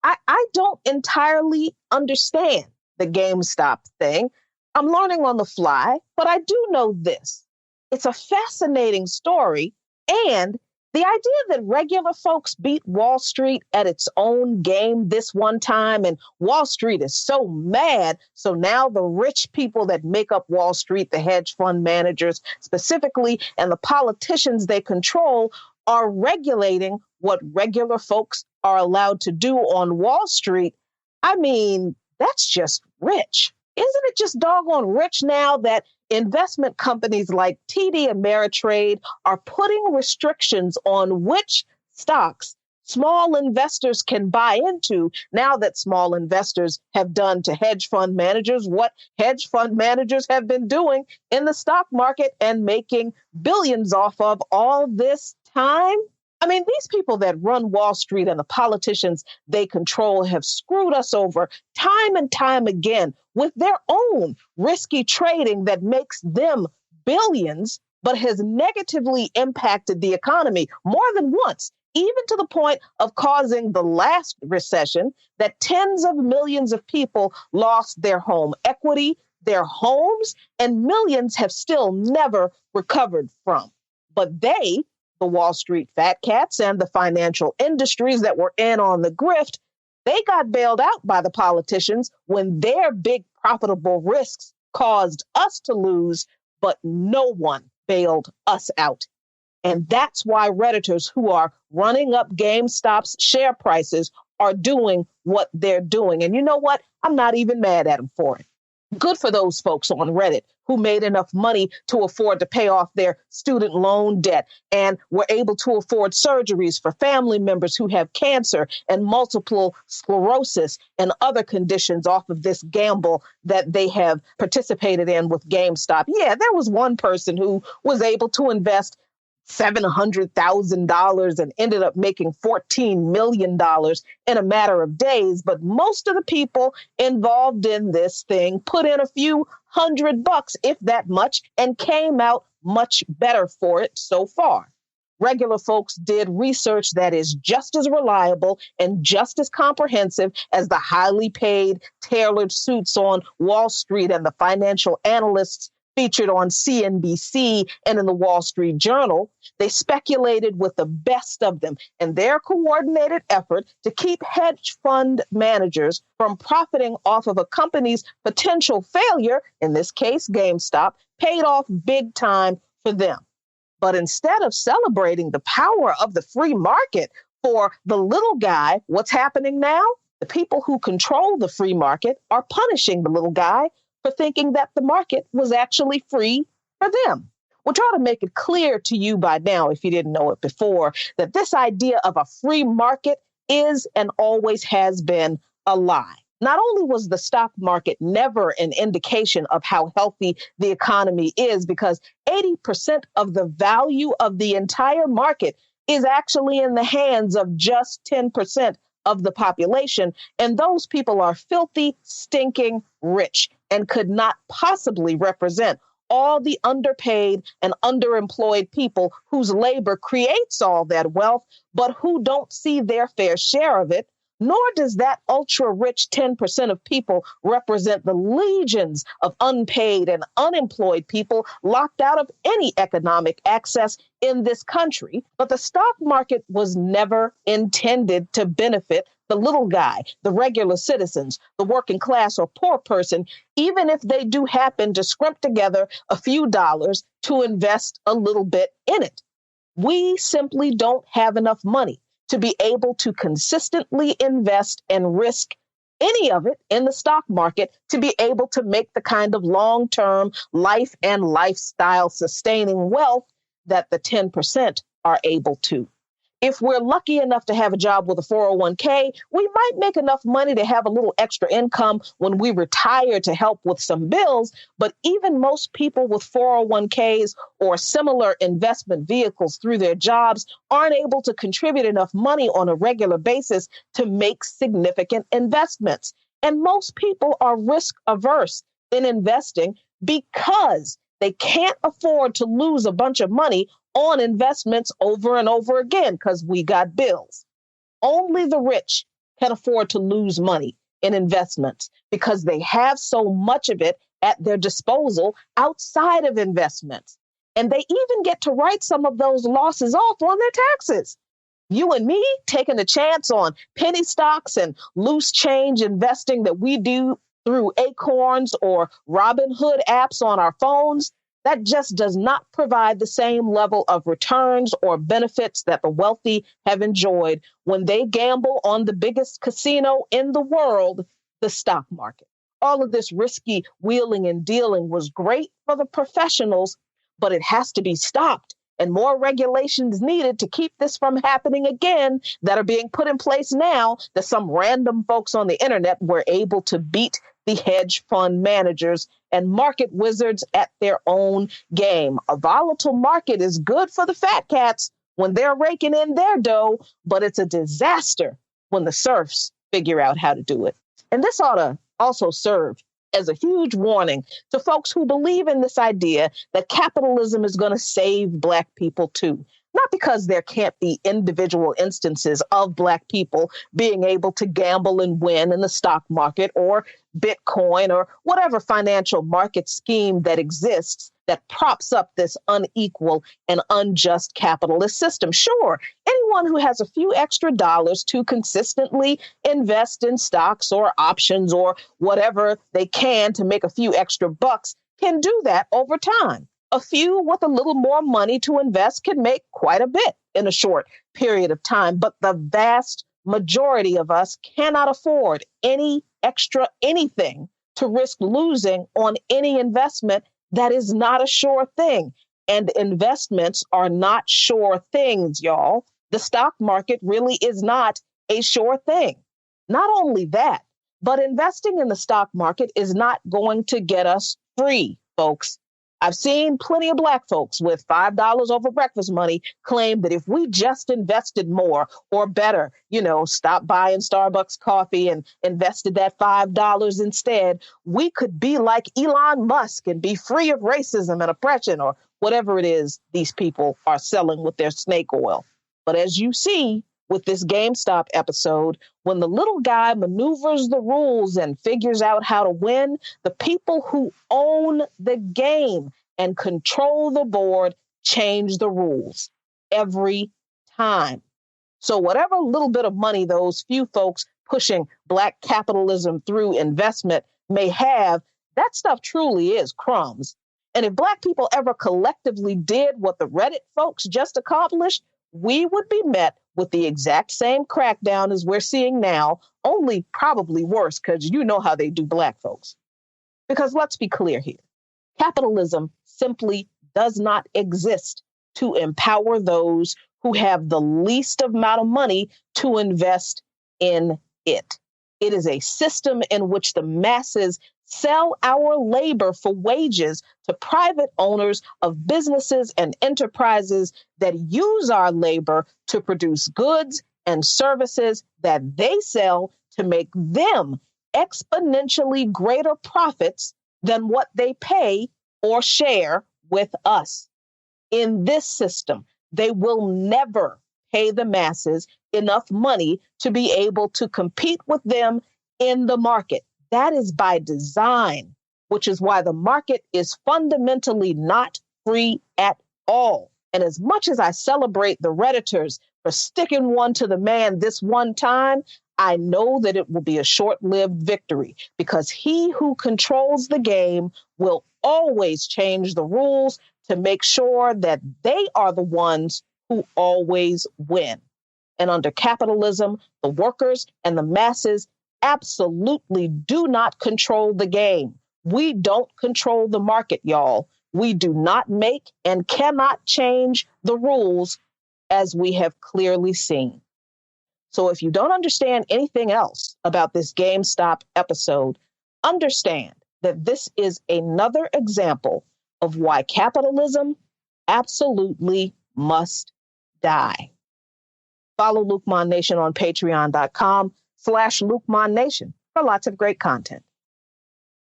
I don't entirely understand the GameStop thing. I'm learning on the fly, but I do know this. It's a fascinating story. And the idea that regular folks beat Wall Street at its own game this one time, and Wall Street is so mad. So now the rich people that make up Wall Street, the hedge fund managers specifically, and the politicians they control are regulating what regular folks are allowed to do on Wall Street. I mean, that's just rich. Isn't it just doggone rich now that investment companies like TD Ameritrade are putting restrictions on which stocks small investors can buy into, now that small investors have done to hedge fund managers what hedge fund managers have been doing in the stock market and making billions off of all this time? I mean, these people that run Wall Street and the politicians they control have screwed us over time and time again with their own risky trading that makes them billions, but has negatively impacted the economy more than once, even to the point of causing the last recession that tens of millions of people lost their home equity, their homes, and millions have still never recovered from. But they, the Wall Street fat cats and the financial industries that were in on the grift, they got bailed out by the politicians when their big profitable risks caused us to lose, but no one bailed us out. And that's why Redditors who are running up GameStop's share prices are doing what they're doing. And you know what? I'm not even mad at them for it. Good for those folks on Reddit who made enough money to afford to pay off their student loan debt and were able to afford surgeries for family members who have cancer and multiple sclerosis and other conditions off of this gamble that they have participated in with GameStop. Yeah, there was one person who was able to invest $700,000 and ended up making $14 million in a matter of days. But most of the people involved in this thing put in a few $100, if that much, and came out much better for it so far. Regular folks did research that is just as reliable and just as comprehensive as the highly paid, tailored suits on Wall Street and the financial analysts featured on CNBC and in the Wall Street Journal. They speculated with the best of them, and their coordinated effort to keep hedge fund managers from profiting off of a company's potential failure, in this case GameStop, paid off big time for them. But instead of celebrating the power of the free market for the little guy, what's happening now? The people who control the free market are punishing the little guy for thinking that the market was actually free for them. We'll try to make it clear to you by now, if you didn't know it before, that this idea of a free market is and always has been a lie. Not only was the stock market never an indication of how healthy the economy is, because 80% of the value of the entire market is actually in the hands of just 10% of the population, and those people are filthy, stinking rich and could not possibly represent all the underpaid and underemployed people whose labor creates all that wealth, but who don't see their fair share of it. Nor does that ultra-rich 10% of people represent the legions of unpaid and unemployed people locked out of any economic access in this country. But the stock market was never intended to benefit the little guy, the regular citizens, the working class or poor person, even if they do happen to scrimp together a few dollars to invest a little bit in it. We simply don't have enough money to be able to consistently invest and risk any of it in the stock market to be able to make the kind of long-term life and lifestyle sustaining wealth that the 10% are able to. If we're lucky enough to have a job with a 401k, we might make enough money to have a little extra income when we retire to help with some bills. But even most people with 401ks or similar investment vehicles through their jobs aren't able to contribute enough money on a regular basis to make significant investments. And most people are risk averse in investing because they can't afford to lose a bunch of money on investments over and over again because we got bills. Only the rich can afford to lose money in investments because they have so much of it at their disposal outside of investments. And they even get to write some of those losses off on their taxes. You and me taking a chance on penny stocks and loose change investing that we do through Acorns or Robinhood apps on our phones, that just does not provide the same level of returns or benefits that the wealthy have enjoyed when they gamble on the biggest casino in the world, the stock market. All of this risky wheeling and dealing was great for the professionals, but it has to be stopped. And more regulations needed to keep this from happening again that are being put in place now that some random folks on the internet were able to beat the hedge fund managers and market wizards at their own game. A volatile market is good for the fat cats when they're raking in their dough, but it's a disaster when the serfs figure out how to do it. And this ought to also serve as a huge warning to folks who believe in this idea that capitalism is going to save Black people too. Not because there can't be individual instances of Black people being able to gamble and win in the stock market or Bitcoin or whatever financial market scheme that exists that props up this unequal and unjust capitalist system. Sure, anyone who has a few extra dollars to consistently invest in stocks or options or whatever they can to make a few extra bucks can do that over time. A few with a little more money to invest can make quite a bit in a short period of time, but the vast majority of us cannot afford any extra anything to risk losing on any investment that is not a sure thing. And investments are not sure things, y'all. The stock market really is not a sure thing. Not only that, but investing in the stock market is not going to get us free, folks. I've seen plenty of Black folks with $5 over breakfast money claim that if we just invested more or better, stop buying Starbucks coffee and invested that $5 instead, we could be like Elon Musk and be free of racism and oppression or whatever it is these people are selling with their snake oil. But as you see with this GameStop episode, when the little guy maneuvers the rules and figures out how to win, the people who own the game and control the board change the rules every time. So whatever little bit of money those few folks pushing Black capitalism through investment may have, that stuff truly is crumbs. And if Black people ever collectively did what the Reddit folks just accomplished, we would be met with the exact same crackdown as we're seeing now, only probably worse because you know how they do Black folks. Because let's be clear here. Capitalism simply does not exist to empower those who have the least amount of money to invest in it. It is a system in which the masses sell our labor for wages to private owners of businesses and enterprises that use our labor to produce goods and services that they sell to make them exponentially greater profits than what they pay or share with us. In this system, they will never pay the masses enough money to be able to compete with them in the market. That is by design, which is why the market is fundamentally not free at all. And as much as I celebrate the Redditors for sticking one to the man this one time, I know that it will be a short-lived victory because he who controls the game will always change the rules to make sure that they are the ones who always win. And under capitalism, the workers and the masses absolutely do not control the game. We don't control the market, y'all. We do not make and cannot change the rules, as we have clearly seen. So if you don't understand anything else about this GameStop episode, understand that this is another example of why capitalism absolutely must die. Follow Luke Mon Nation on patreon.com/LukeMonNation for lots of great content.